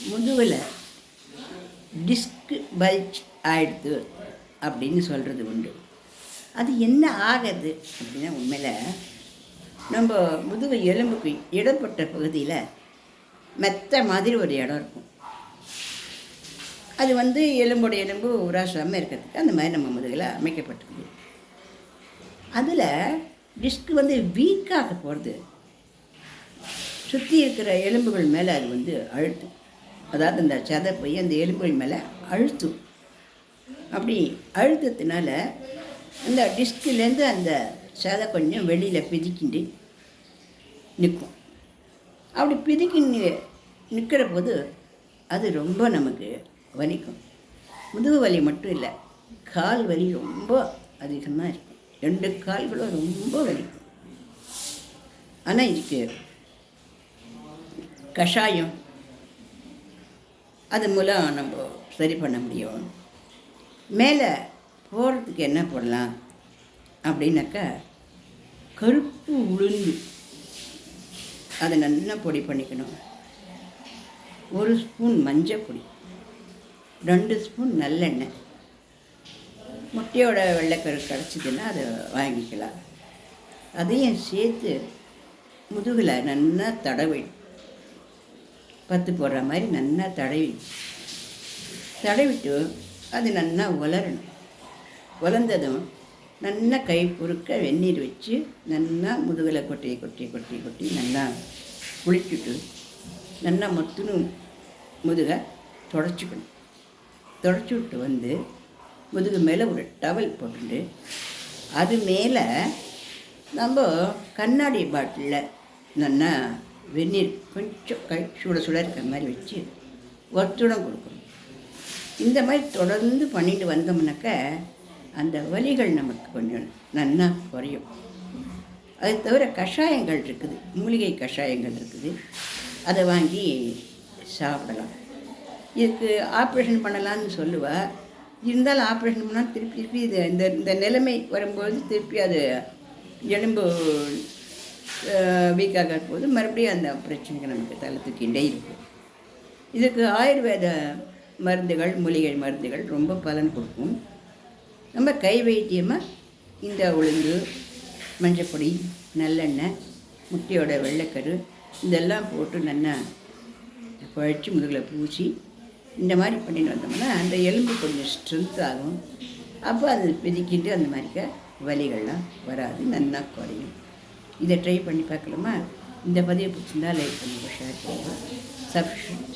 முதுகில் disk bulge ஆயிடுது அப்படின்னு சொல்கிறது உண்டு. அது என்ன ஆகுது அப்படின்னா, உண்மையில் நம்ம முதுகு எலும்புக்கு இடப்பட்ட பகுதியில் மெத்த மாதிரி ஒரு இடம் இருக்கும். அது எலும்போட எலும்பு உராசாமல் இருக்கிறதுக்கு அந்த மாதிரி நம்ம முதுகில் அமைக்கப்பட்டிருக்குது. அதில் டிஸ்க் வீக்காக போகிறது, சுற்றி இருக்கிற எலும்புகள் மேலே அது அழுத்தும். அதாவது அந்த சதை போய் அந்த எலும்புகள் மேலே அழுத்தும். அப்படி அழுத்தத்தினால அந்த டிஸ்கிலேருந்து அந்த சதை கொஞ்சம் வெளியில் பிதிக்கிண்டு நிற்கும். அப்படி பிதிக்கி நிற்கிற போது அது ரொம்ப நமக்கு வலிக்கும். முதுகு வலி மட்டும் இல்லை, கால் வலி ரொம்ப அதிகமாக இருக்கும். 2 கால்களும் ரொம்ப வலிக்கும். ஆனால் இதுக்கு கஷாயம் அது மூலம் நம்ம சரி பண்ண முடியும். மேலே போகிறதுக்கு என்ன போடலாம் அப்படின்னாக்கா, கருப்பு உளுந்து அதை நல்லா பொடி பண்ணிக்கணும். 1 ஸ்பூன் மஞ்சள் பொடி, 2 ஸ்பூன் நல்லெண்ணெய், முட்டையோட வெள்ளைக்கரு கிடச்சிதுன்னா அதை வாங்கிக்கலாம். அதையும் சேர்த்து முதுகில் நல்லா தடவி, பத்து போடுற மாதிரி நல்லா தடவிட்டு அது நல்லா உலரணும். உலர்ந்ததும் நல்லா கை பொறுக்க வெந்நீர் வச்சு நல்லா முதுகில் கொட்டி நல்லா குளிச்சுட்டு நல்லா மொத்தணும் முதுகை தொடச்சிக்கணும். தொடச்சி விட்டு முதுகு மேலே ஒரு டவல் போட்டுட்டு அது மேலே நம்ம கண்ணாடி பாட்டிலில் நல்லா வெந்நீர் கொஞ்சம் கை சுட இருக்கிற மாதிரி வச்சு ஒத்துடம் கொடுக்கணும். இந்த மாதிரி தொடர்ந்து பண்ணிட்டு வந்தோம்னாக்க அந்த வலிகள் நமக்கு கொஞ்சம் நல்லா குறையும். அது தவிர கஷாயங்கள் இருக்குது, மூலிகை கஷாயங்கள் இருக்குது, அதை வாங்கி சாப்பிடலாம். இதுக்கு ஆப்ரேஷன் பண்ணலான்னு சொல்லுவாள். இருந்தாலும் ஆப்ரேஷன் பண்ணால் திருப்பி இது இந்த நிலைமை வரும்போது திருப்பி அது எலும்பு வீக்காக போது மறுபடியும் அந்த பிரச்சனைகள் நமக்கு தலை தூக்கிண்டே இருக்கும். இதுக்கு ஆயுர்வேத மருந்துகள், மூலிகை மருந்துகள் ரொம்ப பலன் கொடுக்கும். நம்ம கை வைத்தியமாக இந்த உளுந்து, மஞ்சப்பொடி, நல்லெண்ணெய், முட்டையோட வெள்ளைக்கரு இதெல்லாம் போட்டு நல்லா குழச்சி முதுகில் பூசி இந்த மாதிரி பண்ணிட்டு வந்தோம்னா அந்த எலும்பு கொஞ்சம் ஸ்ட்ரென்த் ஆகும். அப்போ அது பிதிக்கிட்டு அந்த மாதிரிக்க வலிகள்லாம் வராது, நல்லா குறையும். இதை ட்ரை பண்ணி பார்க்கலாமா? இந்த பதிவை பிடிச்சிருந்தால் லைக் பண்ணுங்கள், ஷேர் பண்ணுங்கள், சப்ஸ்கிரைப்.